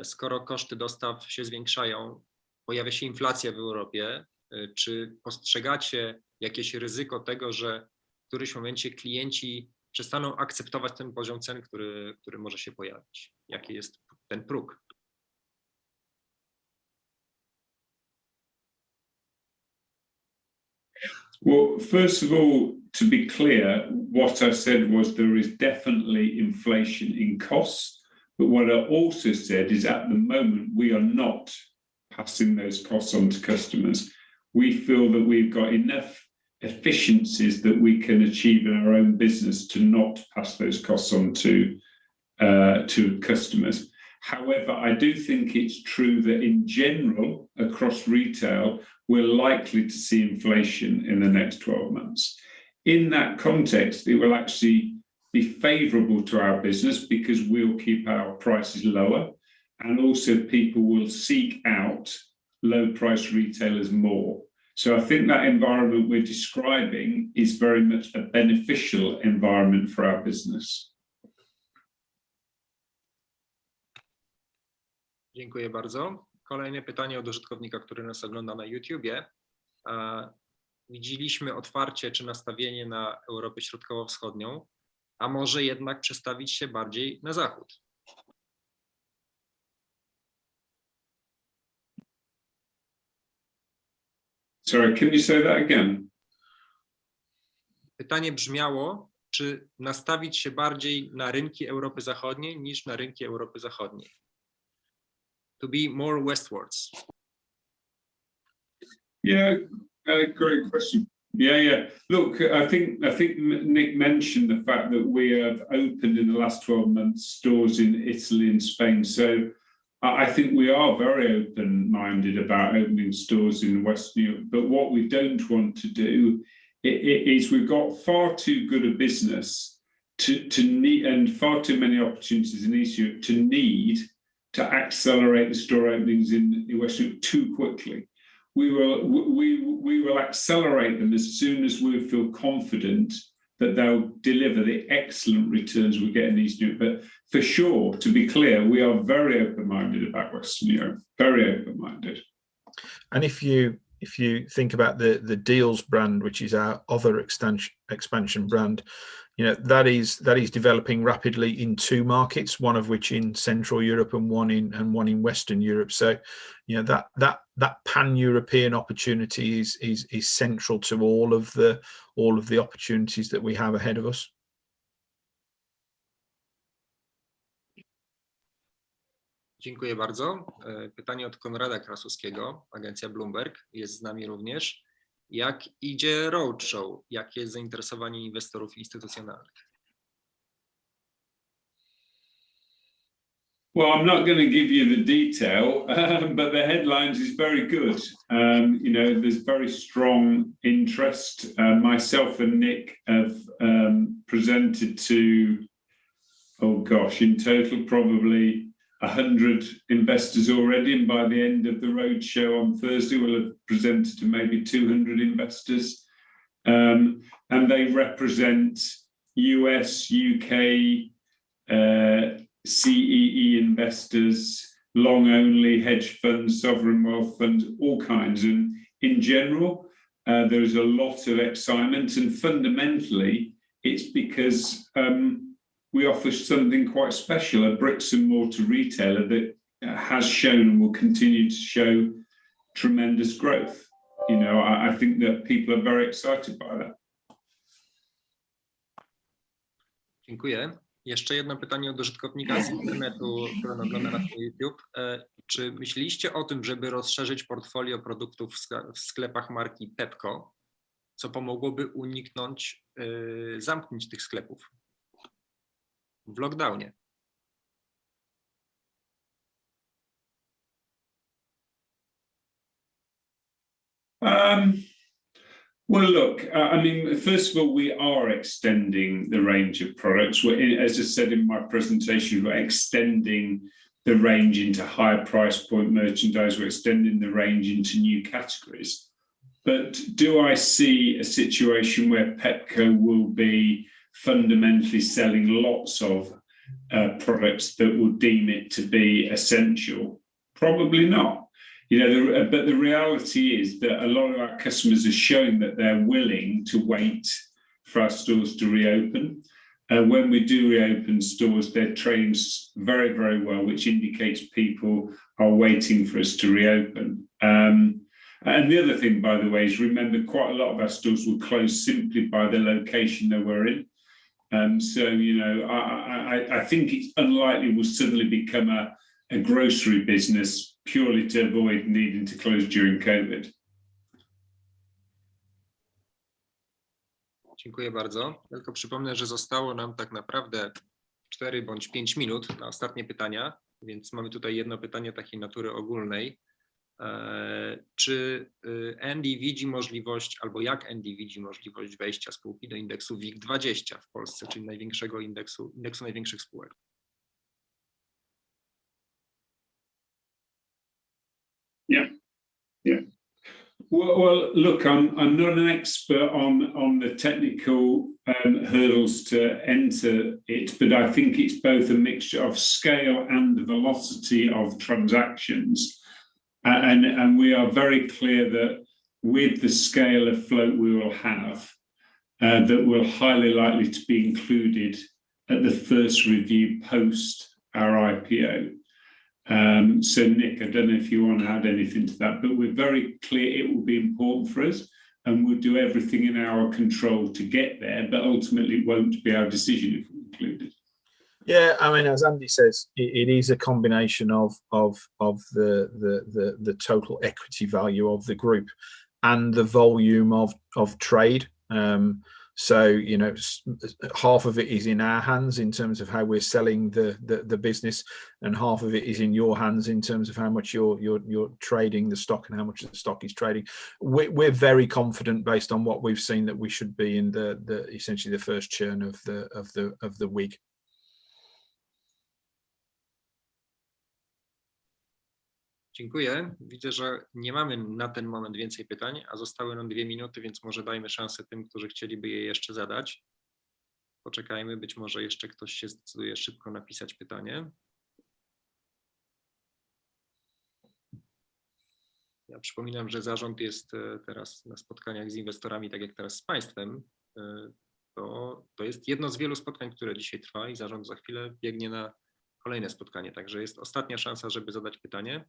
Skoro koszty dostaw się zwiększają, pojawia się inflacja w Europie. Czy postrzegacie jakieś ryzyko tego, że w którymś momencie klienci przestaną akceptować ten poziom cen, który może się pojawić? Jaki jest ten próg? Well, first of all, to be clear, what I said was there is definitely inflation in costs, but what I also said is at the moment we are not passing those costs on to customers. We feel that we've got enough efficiencies that we can achieve in our own business to not pass those costs on to customers. However, I do think it's true that in general, across retail, we're likely to see inflation in the next 12 months. In that context, it will actually be favourable to our business because we'll keep our prices lower, and also people will seek out low-price retailers more. So I think that environment we're describing is very much a beneficial environment for our business. Dziękuję bardzo. Kolejne pytanie od użytkownika, który nas ogląda na YouTubie. Widzieliśmy otwarcie czy nastawienie na Europę Środkowo-Wschodnią, a może jednak przestawić się bardziej na zachód? Sorry, can you say that again? Pytanie brzmiało, czy nastawić się bardziej na rynki Europy Zachodniej niż na rynki Europy Zachodniej? To be more westwards. Yeah, great question. Yeah. Look, I think Nick mentioned the fact that we have opened in the last 12 months stores in Italy and Spain. So I think we are very open-minded about opening stores in Western Europe. But what we don't want to do is we've got far too good a business to need, and far too many opportunities in East Europe to need to accelerate the store openings in Western Europe too quickly. We will accelerate them as soon as we feel confident that they'll deliver the excellent returns we get in Eastern Europe. But for sure, to be clear, we are very open-minded about Western Europe, very open-minded. And if you think about the Deals brand, which is our other expansion brand, you know, that is developing rapidly in two markets, one of which in Central Europe and one in Western Europe. So, you know, that pan-European opportunity is central to all of the opportunities that we have ahead of us. Dziękuję bardzo. Pytanie od Konrada Krasuskiego, agencja Bloomberg, jest z nami również. Jak idzie roadshow? Jakie jest zainteresowanie inwestorów instytucjonalnych? Well, I'm not going to give you the detail, but the headlines is very good. You know, there's very strong interest. Myself and Nick have presented to, oh gosh, in total probably 100 investors already, and by the end of the roadshow on Thursday, we'll have presented to maybe 200 investors. And they represent US, UK, CEE investors, long only, hedge funds, sovereign wealth funds, all kinds. And in general, there's a lot of excitement, and fundamentally, it's because we offer something quite special, a bricks and mortar retailer that has shown and will continue to show tremendous growth. You know, I think that people are very excited by that. Dziękuję. Jeszcze jedno pytanie od użytkownika z internetu, który ogląda nas na YouTube. Czy myśleliście o tym, żeby rozszerzyć portfolio produktów w sklepach marki Pepco, co pomogłoby uniknąć zamknięć tych sklepów w lockdownie? Well, look, I mean, first of all, we are extending the range of products. As I said in my presentation, we're extending the range into higher price point merchandise. We're extending the range into new categories. But do I see a situation where Pepco will be fundamentally selling lots of products that will deem it to be essential? Probably not. You know, but the reality is that a lot of our customers are showing that they're willing to wait for our stores to reopen. When we do reopen stores, they're trading very, very well, which indicates people are waiting for us to reopen. And the other thing, by the way, is remember quite a lot of our stores were closed simply by the location they were in. So, you know, I think it's unlikely we'll suddenly become a grocery business purely to avoid needing to close during COVID. Dziękuję bardzo. Tylko przypomnę, że zostało nam tak naprawdę 4 bądź 5 minut na ostatnie pytania, więc mamy tutaj jedno pytanie takiej natury ogólnej. Czy Andy widzi możliwość, albo jak Andy widzi możliwość wejścia spółki do indeksu WIG20 w Polsce, czyli największego indeksu największych spółek? Yeah. Well, look, I'm not an expert on the technical hurdles to enter it, but I think it's both a mixture of scale and the velocity of transactions. And we are very clear that with the scale of float we will have, that we're highly likely to be included at the first review post our IPO. So Nick, I don't know if you want to add anything to that, but we're very clear it will be important for us and we'll do everything in our control to get there, but ultimately it won't be our decision if we're included. Yeah, I mean, as Andy says, it is a combination of the total equity value of the group and the volume of trade. So, you know, half of it is in our hands in terms of how we're selling the business, and half of it is in your hands in terms of how much you're trading the stock and how much the stock is trading. We're very confident based on what we've seen that we should be in the essentially the first churn of the week. Dziękuję. Widzę, że nie mamy na ten moment więcej pytań, a zostały nam 2 minuty, więc może dajmy szansę tym, którzy chcieliby je jeszcze zadać. Poczekajmy, być może jeszcze ktoś się zdecyduje szybko napisać pytanie. Ja przypominam, że zarząd jest teraz na spotkaniach z inwestorami, tak jak teraz z Państwem. To jest jedno z wielu spotkań, które dzisiaj trwa i zarząd za chwilę biegnie na kolejne spotkanie. Także jest ostatnia szansa, żeby zadać pytanie.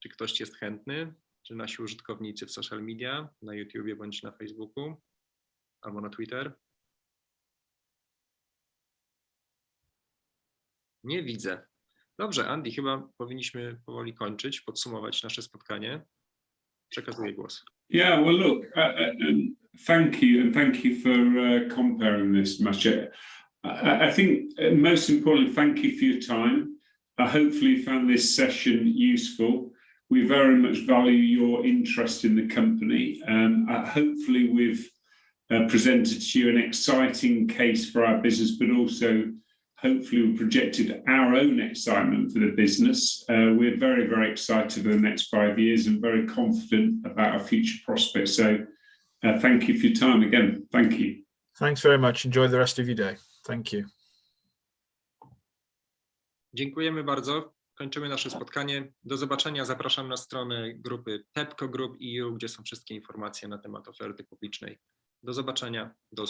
Czy ktoś jest chętny? Czy nasi użytkownicy w social media, na YouTubie bądź na Facebooku albo na Twitter? Nie widzę. Dobrze, Andy, chyba powinniśmy powoli kończyć, podsumować nasze spotkanie. Przekazuję głos. Yeah, well, look, thank you, and thank you for comparing this much. I think most importantly, thank you for your time. I hopefully found this session useful. We very much value your interest in the company. Hopefully we've presented to you an exciting case for our business, but also hopefully we projected our own excitement for the business. We're very, very excited for the next 5 years and very confident about our future prospects. So thank you for your time again. Thank you. Thanks very much. Enjoy the rest of your day. Thank you. Dziękujemy bardzo. Kończymy nasze spotkanie. Do zobaczenia. Zapraszam na stronę grupy Pepco Group EU, gdzie są wszystkie informacje na temat oferty publicznej. Do zobaczenia. Do usłyszenia.